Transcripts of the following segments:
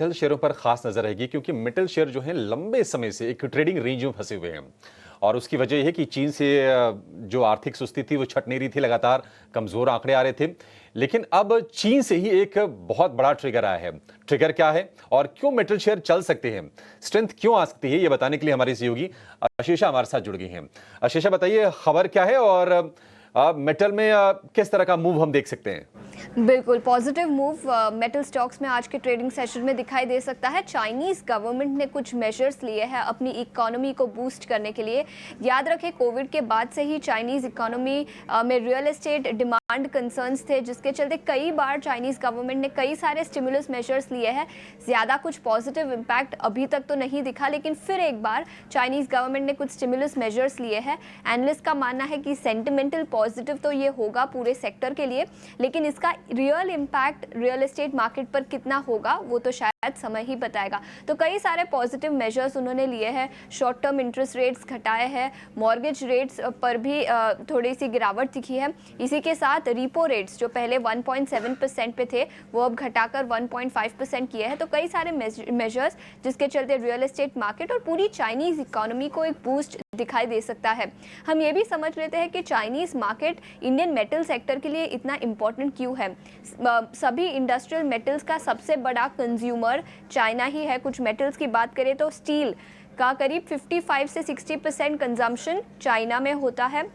Metal शेयरों पर खास नजर रहेगी क्योंकि मेटल शेयर जो है लंबे समय से एक ट्रेडिंग रेंज में फंसे हुए हैं और उसकी वजह यह है कि चीन से जो आर्थिक सुस्ती थी वो छट नहीं रही थी, लगातार कमजोर आंकड़े आ रहे थे। लेकिन अब चीन से ही एक बहुत बड़ा ट्रिगर आया है। ट्रिगर क्या है और क्यों मेटल शेयर चल सकते हैं, स्ट्रेंथ क्यों आ सकती है, ये बताने के लिए हमारी सहयोगी आशीषा हमारे साथ जुड़ गई हैं। आशीषा, बताइए खबर क्या है और मेटल में किस तरह का मूव हम देख सकते हैं? बिल्कुल पॉजिटिव मूव मेटल स्टॉक्स में आज के ट्रेडिंग सेशन में दिखाई दे सकता है। चाइनीज गवर्नमेंट ने कुछ मेजर्स लिए हैं अपनी इकोनॉमी को बूस्ट करने के लिए। याद रखें, कोविड के बाद से ही चाइनीज इकोनॉमी में रियल एस्टेट डिमांड कंसर्न्स थे, जिसके चलते कई बार चाइनीज गवर्नमेंट ने कई सारे स्टिमुलस मेजर्स लिए हैं। ज़्यादा कुछ पॉजिटिव इम्पैक्ट अभी तक तो नहीं दिखा, लेकिन फिर एक बार चाइनीज गवर्नमेंट ने कुछ स्टिमुलस मेजर्स लिए हैं। एनालिस्ट का मानना है कि सेंटिमेंटल पॉजिटिव तो ये होगा पूरे सेक्टर के लिए, लेकिन इसका real impact real estate market पर कितना होगा वो तो शायद समय ही बताएगा। तो कई सारे पॉजिटिव मेजर्स उन्होंने लिए हैं। शॉर्ट टर्म इंटरेस्ट रेट्स घटाए हैं, मॉर्गेज रेट्स पर भी थोड़ी सी गिरावट दिखी है। इसी के साथ रिपो रेट्स जो पहले 1.7% पे थे वो अब घटाकर 1.5% किए हैं। तो कई सारे मेजर्स जिसके चलते रियल एस्टेट मार्केट और पूरी चाइनीज इकोनॉमी को एक बूस्ट दिखाई दे सकता है। हम ये भी समझ लेते हैं कि Chinese market Indian metal sector के लिए इतना इम्पोर्टेंट क्यों है। सभी इंडस्ट्रियल मेटल्स का सबसे बड़ा कंज्यूमर चाइना ही है। कुछ मेटल्स की बात करें तो स्टील का करीब 55 से 60% कंजम्पशन चाइना में होता है।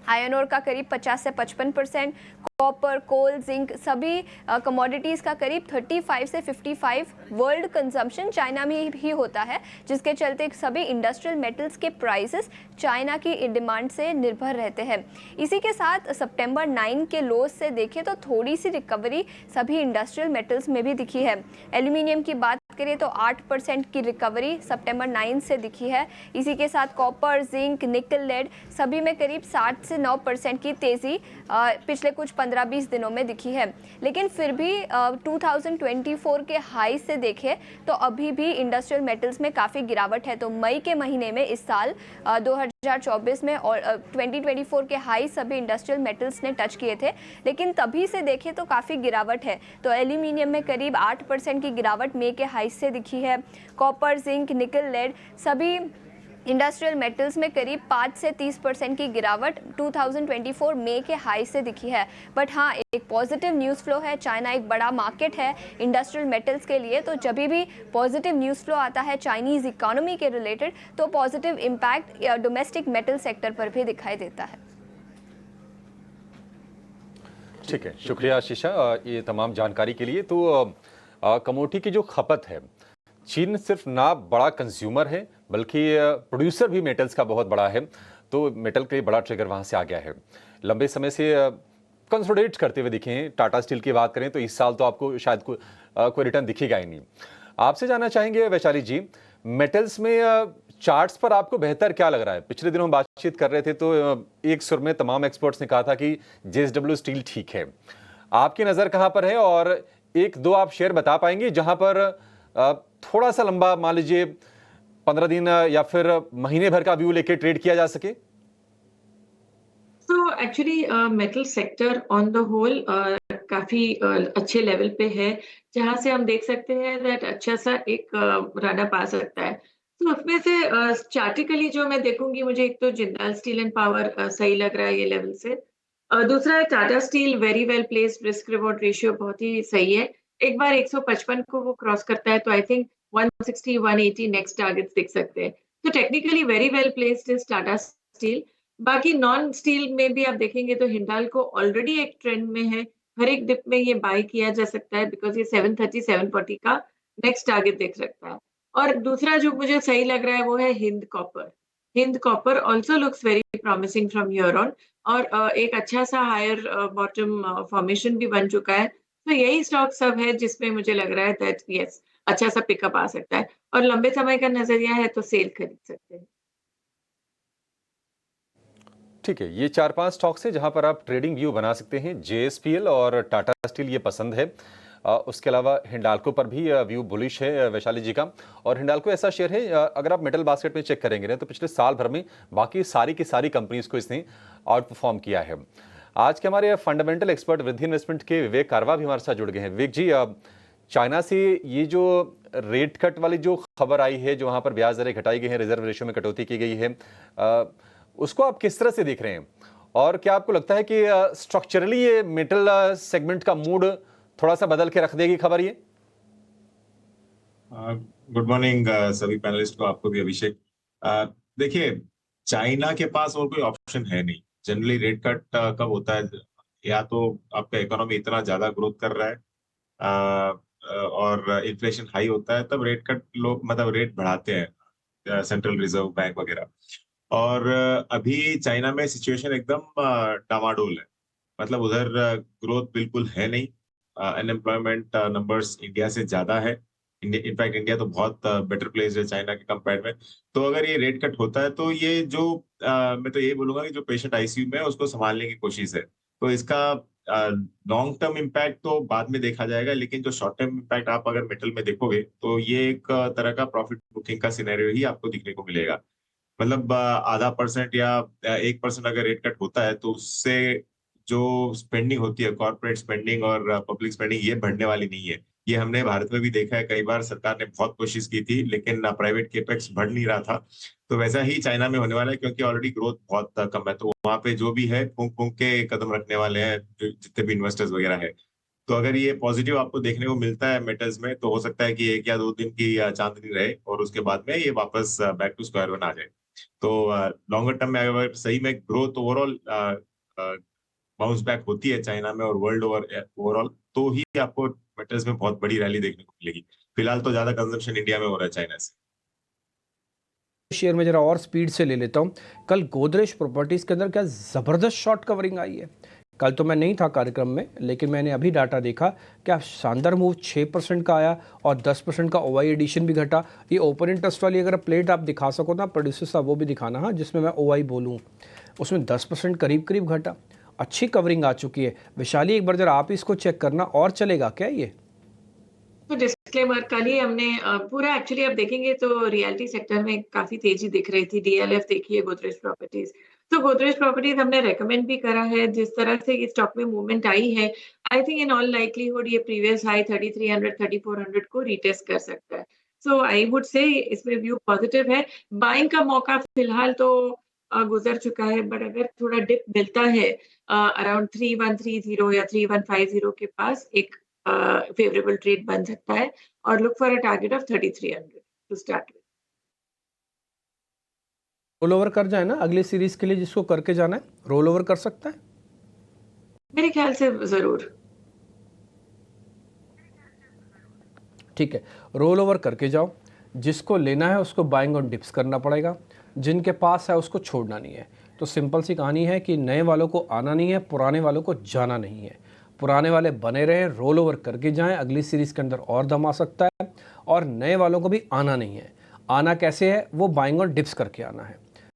आयरन ओर का करीब 50 से 55%, कॉपर, कोल, जिंक सभी कमोडिटीज़ का करीब 35 से 55 वर्ल्ड कंजम्पशन चाइना में ही होता है, जिसके चलते सभी इंडस्ट्रियल मेटल्स के प्राइसेस चाइना की डिमांड से निर्भर रहते हैं। इसी के साथ सितंबर 9 के लोज से देखें तो थोड़ी सी रिकवरी सभी इंडस्ट्रियल मेटल्स में भी दिखी है। एल्यूमिनियम की बात करें तो 8% की रिकवरी सितंबर 9 से दिखी है। इसी के साथ कॉपर, जिंक, निकल, लेड सभी में करीब 7 से 9% की तेज़ी पिछले कुछ 15-20 दिनों में दिखी है। लेकिन फिर भी 2024 के हाई से देखें तो अभी भी इंडस्ट्रियल मेटल्स में काफ़ी गिरावट है। तो मई के महीने में इस साल 2024 में और 2024 के हाई सभी इंडस्ट्रियल मेटल्स ने टच किए थे, लेकिन तभी से देखें तो काफ़ी गिरावट है। तो एल्यूमिनियम में करीब 8% की गिरावट मई के हाई से दिखी है। कॉपर, जिंक, निकल, लेड सभी इंडस्ट्रियल मेटल्स में करीब 5 से 30% की गिरावट 2024 मई के हाई से दिखी है। बट हाँ, एक पॉजिटिव न्यूज़ फ्लो है। चाइना एक बड़ा मार्केट है इंडस्ट्रियल मेटल्स के लिए, तो जब भी पॉजिटिव न्यूज़ फ्लो आता है चाइनीज़ इकोनॉमी के रिलेटेड तो positive impact domestic metal sector पर भी दिखाई देता है। ठीक है, शुक्रिया आशीषा ये तमाम जानकारी के लिए। तो कमोडिटी की जो खपत है, चीन सिर्फ ना बड़ा कंज्यूमर है बल्कि प्रोड्यूसर भी मेटल्स का बहुत बड़ा है। तो मेटल के लिए बड़ा ट्रिगर वहाँ से आ गया है। लंबे समय से कंसोलिडेट करते हुए दिखे हैं। टाटा स्टील की बात करें तो इस साल तो आपको शायद कोई रिटर्न दिखेगा ही नहीं। आपसे जानना चाहेंगे वैशाली जी, मेटल्स में चार्ट्स पर आपको बेहतर क्या लग रहा है? पिछले दिनों हम बातचीत कर रहे थे तो एक सुर में तमाम एक्सपर्ट्स ने कहा था कि जेएसडब्ल्यू स्टील ठीक है। आपकी नज़र कहाँ पर है और एक दो आप शेयर बता पाएंगे जहां पर थोड़ा सा लंबा, मान लीजिए 15 दिन या फिर महीने भर का व्यू लेके ट्रेड किया जा सके? तो actually metal sector on the whole काफी अच्छे लेवल पे है, जहां से हम देख सकते हैं दैट अच्छा सा एक रन अप आ सकता है। तो उसमें से चार्टिकली जो मैं देखूंगी, मुझे एक तो जिंदाल स्टील एंड पावर सही लग रहा है ये लेवल से। दूसरा है Tata steel, very well placed, risk reward ratio बहुत ही सही है। एक बार 155 को वो क्रॉस करता है तो आई थिंक 160 180 नेक्स्ट टारगेट्स दिख सकते हैं। तो technically very well placed is Tata steel. बाकी नॉन स्टील में भी आप देखेंगे तो हिंडाल्को ऑलरेडी एक ट्रेंड में है। हर एक डिप में ये बाय किया जा सकता है बिकॉज़ ये 730 740 का नेक्स्ट टारगेट देख सकता है। और दूसरा जो मुझे सही लग रहा है वो है Hind copper. Hind copper also looks very promising from here on. और एक अच्छा सा हायर बॉटम फॉर्मेशन भी बन चुका है। तो यही स्टॉक सब है जिसमें मुझे लग रहा है दैट यस, अच्छा सा पिकअप आ सकता है। और लंबे समय का नज़रिया है तो सेल खरीद सकते हैं। ठीक है, ये 4-5 स्टॉक्स हैं जहां पर आप ट्रेडिंग व्यू बना सकते हैं। जेएसपीएल और टाटा स्टील ये पसंद है। उसके अलावा हिंडाल्को पर भी व्यू बुलिश है वैशाली जी का। और हिंडाल्को ऐसा शेयर है, अगर आप मेटल बास्केट में चेक करेंगे ना तो पिछले साल भर में बाकी सारी की सारी कंपनीज को इसने आउट परफॉर्म किया है। आज के हमारे फंडामेंटल एक्सपर्ट वृद्धि इन्वेस्टमेंट के विवेक कारवा भी हमारे साथ जुड़ गए हैं। विवेक जी, चाइना से ये जो रेट कट वाली जो खबर आई है, जो वहाँ पर ब्याज दरें घटाई गई हैं, रिजर्व रेशो में कटौती की गई है, उसको आप किस तरह से देख रहे हैं? और क्या आपको लगता है कि स्ट्रक्चरली ये मेटल सेगमेंट का मूड थोड़ा सा बदल के रख देगी खबर ये? गुड मॉर्निंग सभी पैनलिस्ट को, आपको भी अभिषेक। देखिए, चाइना के पास और कोई ऑप्शन है नहीं। जनरली रेट कट कब होता है, या तो आपका इकोनॉमी इतना ज्यादा ग्रोथ कर रहा है और इन्फ्लेशन हाई होता है, तब रेट कट लोग मतलब रेट बढ़ाते हैं, सेंट्रल रिजर्व बैंक वगैरह। और अभी चाइना में सिचुएशन एकदम डामाडोल है। मतलब उधर ग्रोथ बिल्कुल है नहीं। अनएम्प्लॉयमेंट नंबर्स इंडिया से ज्यादा है। इनफैक्ट इंडिया तो बहुत बेटर प्लेस है चाइना के कंपेयर में। तो अगर ये रेट कट होता है तो ये जो मैं तो यही बोलूंगा कि जो पेशेंट आईसीयू में है उसको संभालने की कोशिश है। तो इसका लॉन्ग टर्म इम्पैक्ट तो बाद में देखा जाएगा, लेकिन जो शॉर्ट टर्म इम्पैक्ट आप अगर मेटल में देखोगे तो ये एक तरह का प्रॉफिट बुकिंग का सिनेरियो ही आपको दिखने को मिलेगा। मतलब आधा परसेंट या 1% अगर रेट कट होता है तो उससे जो स्पेंडिंग होती है, कॉर्पोरेट स्पेंडिंग और पब्लिक स्पेंडिंग, ये बढ़ने वाली नहीं है। ये हमने भारत में भी देखा है, कई बार सरकार ने बहुत कोशिश की थी लेकिन प्राइवेट केपेक्स बढ़ नहीं रहा था। तो वैसा ही चाइना में होने वाला है, क्योंकि ऑलरेडी ग्रोथ बहुत कम है। तो वहां पे जो भी है फूंक फूंक के कदम रखने वाले हैं, जितने भी इन्वेस्टर्स वगैरह है। तो अगर ये पॉजिटिव आपको देखने को मिलता है मेटल्स में, तो हो सकता है कि 1 या 2 दिन की चांदनी रहे और उसके बाद में ये वापस बैक टू स्क्वायर वन आ जाए। तो लॉन्गर टर्म में अगर सही में ग्रोथ ओवरऑल बाउंस बैक होती है चाइना में और वर्ल्ड ओवरऑल, तो ही आपको मेटल्स में बहुत बड़ी रैली देखने को मिलेगी। फिलहाल तो ज्यादा कंजम्पशन इंडिया में हो रहा है चाइना से। शेयर में जरा और स्पीड से ले लेता हूं। कल गोदरेज प्रॉपर्टीज के अंदर क्या जबरदस्त शॉर्ट कवरिंग आई है। कल तो मैं नहीं था कार्यक्रम में, लेकिन मैंने अभी डाटा देखा, क्या शानदार मूव 6% का आया और 10% का ओआई एडिशन भी घटा। ये ओपन इंटरेस्ट वाली अगर प्लेट आप दिखा सको ना प्रोड्यूसर साहब, वो भी दिखाना, हाँ, जिसमें मैं ओआई बोलूँ, उसमें 10% करीब करीब घटा। अच्छी कवरिंग आ चुकी है। विशाली, एक बार जरा आप इसको चेक करना। और चलेगा क्या ये? तो डिस्क्लेमर, कल ही हमने पूरा एक्चुअली आप देखेंगे तो रियलिटी सेक्टर में काफी तेजी दिख रही थी। डीएलएफ देखिए, गोदरेज प्रॉपर्टीज। तो गोदरेज प्रॉपर्टीज हमने रेकमेंड भी करा है। जिस तरह से ये स्टॉक में मूवमेंट आई है, I think in all likelihood ये प्रीवियस हाई 3300 3400 को रीटेस्ट कर सकता है। सो आई वुड से इसमें व्यू पॉजिटिव है। बाइंग का मौका फिलहाल तो गुजर चुका है, बट अगर थोड़ा डिप मिलता है अराउंड 3130 या 3150 के पास, एक फेवरेबल ट्रेड बन सकता है। और look for a target of 3300 to start with. Roll over कर जाए ना अगली सीरीज के लिए, जिसको करके जाना है, रोल ओवर कर सकता है? मेरे ख्याल से जरूर। ठीक है, रोल ओवर करके जाओ। जिसको लेना है उसको बाइंग ऑन डिप्स करना पड़ेगा, जिनके पास है उसको छोड़ना नहीं है। तो सिंपल सी कहानी है कि नए वालों को आना नहीं है, पुराने वालों को जाना नहीं है। पुराने वाले बने रहें, रोल ओवर करके जाएं, अगली सीरीज़ के अंदर और दम आ सकता है। और नए वालों को भी आना नहीं है। आना कैसे है? वो बाइंग ऑन डिप्स करके आना है।